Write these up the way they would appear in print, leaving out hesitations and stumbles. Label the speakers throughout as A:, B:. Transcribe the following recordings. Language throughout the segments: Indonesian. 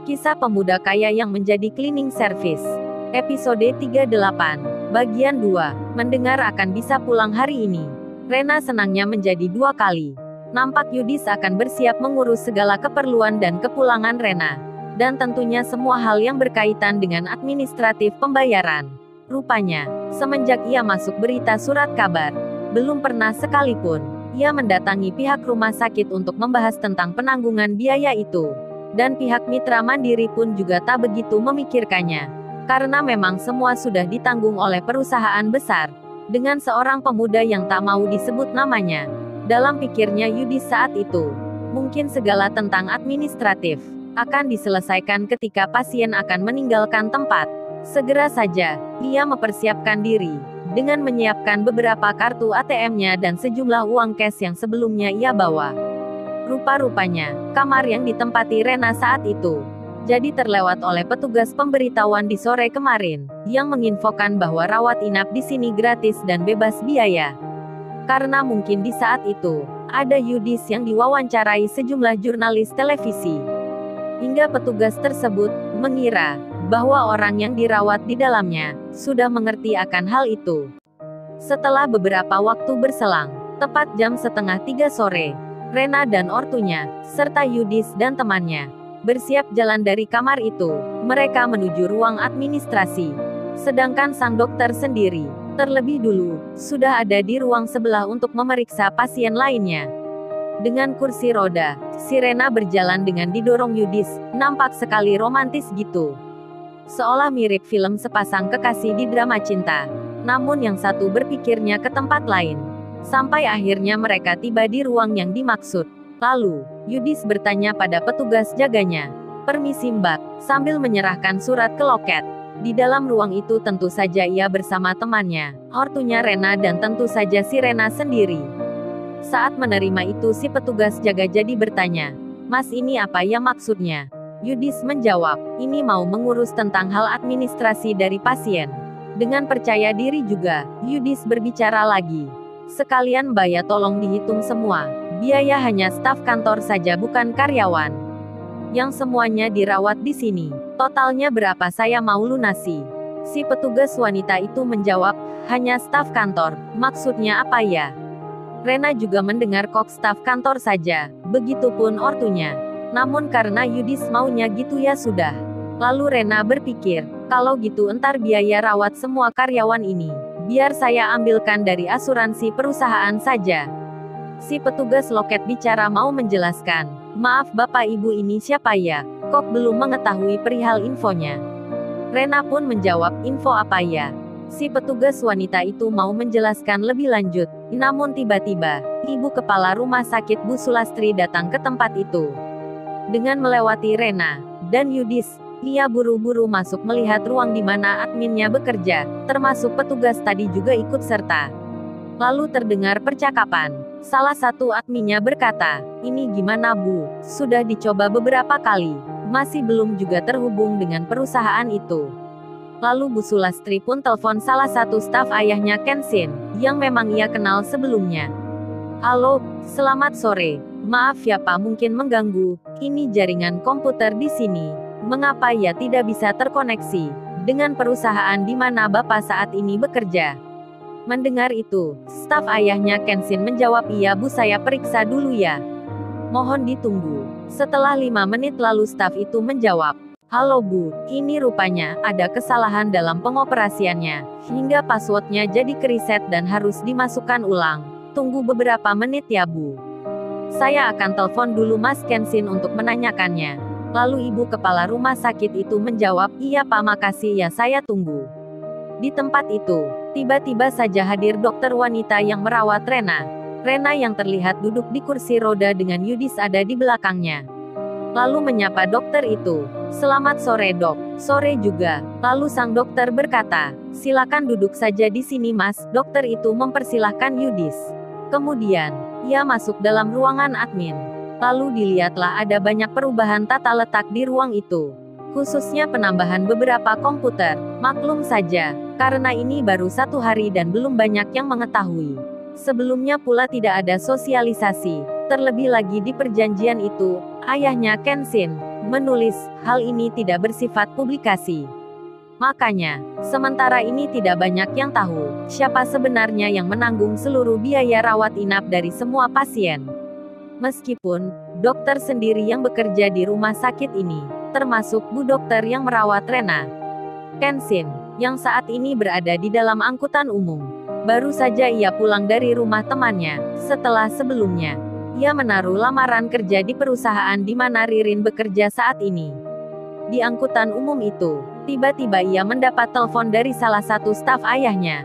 A: Kisah pemuda kaya yang menjadi cleaning service. Episode 38. Bagian 2. Mendengar akan bisa pulang hari ini. Rena senangnya menjadi 2 kali. Nampak Yudis akan bersiap mengurus segala keperluan dan kepulangan Rena. Dan tentunya semua hal yang berkaitan dengan administratif pembayaran. Rupanya, semenjak ia masuk berita surat kabar, belum pernah sekalipun ia mendatangi pihak rumah sakit untuk membahas tentang penanggungan biaya itu. Dan pihak mitra mandiri pun juga tak begitu memikirkannya. Karena memang semua sudah ditanggung oleh perusahaan besar. Dengan seorang pemuda yang tak mau disebut namanya. Dalam pikirnya Yudis saat itu, mungkin segala tentang administratif akan diselesaikan ketika pasien akan meninggalkan tempat. Segera saja, ia mempersiapkan diri dengan menyiapkan beberapa kartu ATM-nya dan sejumlah uang cash yang sebelumnya ia bawa. Rupa-rupanya, kamar yang ditempati Rena saat itu jadi terlewat oleh petugas pemberitahuan di sore kemarin, yang menginfokan bahwa rawat inap di sini gratis dan bebas biaya. Karena mungkin di saat itu, ada Yudis yang diwawancarai sejumlah jurnalis televisi. Hingga petugas tersebut mengira bahwa orang yang dirawat di dalamnya sudah mengerti akan hal itu. Setelah beberapa waktu berselang, tepat jam setengah 3 sore, Rena dan ortunya, serta Yudis dan temannya, bersiap jalan dari kamar itu. Mereka menuju ruang administrasi. Sedangkan sang dokter sendiri, terlebih dulu, sudah ada di ruang sebelah untuk memeriksa pasien lainnya. Dengan kursi roda, si Rena berjalan dengan didorong Yudis, nampak sekali romantis gitu. Seolah mirip film sepasang kekasih di drama cinta. Namun yang satu berpikirnya ke tempat lain. Sampai akhirnya mereka tiba di ruang yang dimaksud. Lalu, Yudis bertanya pada petugas jaganya. "Permisi Mbak," sambil menyerahkan surat ke loket. Di dalam ruang itu tentu saja ia bersama temannya, ortunya Rena dan tentu saja si Rena sendiri. Saat menerima itu si petugas jaga jadi bertanya, "Mas ini apa ya maksudnya?" Yudis menjawab, "Ini mau mengurus tentang hal administrasi dari pasien." Dengan percaya diri juga, Yudis berbicara lagi. "Sekalian Mbak ya tolong dihitung semua. Biaya hanya staf kantor saja bukan karyawan. Yang semuanya dirawat di sini. Totalnya berapa saya mau lunasi?" Si petugas wanita itu menjawab, "Hanya staf kantor, maksudnya apa ya?" Rena juga mendengar kok staf kantor saja, begitupun ortunya. Namun karena Yudis maunya gitu ya sudah. Lalu Rena berpikir, kalau gitu entar biaya rawat semua karyawan ini, biar saya ambilkan dari asuransi perusahaan saja. Si petugas loket bicara mau menjelaskan, "Maaf Bapak Ibu ini siapa ya? Kok belum mengetahui perihal infonya?" Rena pun menjawab, "Info apa ya?" Si petugas wanita itu mau menjelaskan lebih lanjut, namun tiba-tiba, ibu kepala rumah sakit Bu Sulastri datang ke tempat itu. Dengan melewati Rena dan Yudis, ia buru-buru masuk melihat ruang di mana adminnya bekerja, termasuk petugas tadi juga ikut serta. Lalu terdengar percakapan. Salah satu adminnya berkata, "Ini gimana Bu? Sudah dicoba beberapa kali, masih belum juga terhubung dengan perusahaan itu." Lalu Bu Sulastri pun telepon salah satu staf ayahnya Kensin, yang memang ia kenal sebelumnya. "Halo, selamat sore. Maaf ya Pak mungkin mengganggu, ini jaringan komputer di sini. Mengapa ya tidak bisa terkoneksi dengan perusahaan di mana Bapak saat ini bekerja?" Mendengar itu, staf ayahnya Kensin menjawab, "Iya Bu saya periksa dulu ya. Mohon ditunggu." Setelah 5 menit lalu staf itu menjawab, "Halo Bu, ini rupanya ada kesalahan dalam pengoperasiannya, hingga passwordnya jadi kereset dan harus dimasukkan ulang. Tunggu beberapa menit ya Bu. Saya akan telepon dulu Mas Kensin untuk menanyakannya." Lalu ibu kepala rumah sakit itu menjawab, "Iya Pak makasih ya saya tunggu." Di tempat itu, tiba-tiba saja hadir dokter wanita yang merawat Rena. Rena yang terlihat duduk di kursi roda dengan Yudis ada di belakangnya. Lalu menyapa dokter itu, "Selamat sore Dok." "Sore juga." Lalu sang dokter berkata, "Silakan duduk saja di sini Mas." Dokter itu mempersilahkan Yudis. Kemudian, ia masuk dalam ruangan admin. Lalu dilihatlah ada banyak perubahan tata letak di ruang itu. Khususnya penambahan beberapa komputer. Maklum saja, karena ini baru 1 hari dan belum banyak yang mengetahui. Sebelumnya pula tidak ada sosialisasi. Terlebih lagi di perjanjian itu, ayahnya Kensin menulis, hal ini tidak bersifat publikasi. Makanya, sementara ini tidak banyak yang tahu, siapa sebenarnya yang menanggung seluruh biaya rawat inap dari semua pasien. Meskipun, dokter sendiri yang bekerja di rumah sakit ini, termasuk Bu Dokter yang merawat Rena. Kenshin, yang saat ini berada di dalam angkutan umum. Baru saja ia pulang dari rumah temannya, setelah sebelumnya ia menaruh lamaran kerja di perusahaan di mana Ririn bekerja saat ini. Di angkutan umum itu, tiba-tiba ia mendapat telepon dari salah satu staf ayahnya.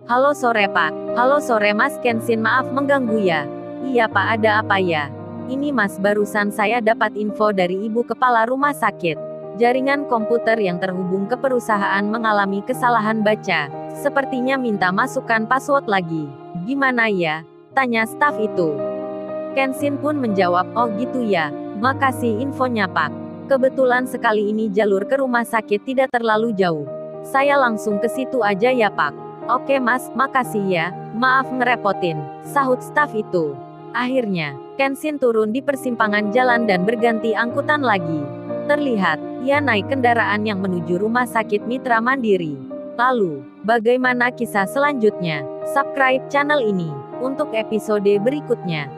A: Halo sore Pak. Halo sore Mas Kenshin, maaf mengganggu ya. Iya Pak, ada apa ya? Ini Mas, barusan saya dapat info dari Ibu Kepala Rumah Sakit. Jaringan komputer yang terhubung ke perusahaan mengalami kesalahan baca. Sepertinya minta masukkan password lagi. Gimana ya? Tanya staf itu. Kenshin pun menjawab, oh gitu ya. Makasih infonya Pak. Kebetulan sekali ini jalur ke rumah sakit tidak terlalu jauh. Saya langsung ke situ aja ya Pak. Oke Mas, makasih ya. Maaf ngerepotin, sahut staf itu. Akhirnya, Kenshin turun di persimpangan jalan dan berganti angkutan lagi. Terlihat, ia naik kendaraan yang menuju rumah sakit Mitra Mandiri. Lalu, bagaimana kisah selanjutnya? Subscribe channel ini untuk episode berikutnya.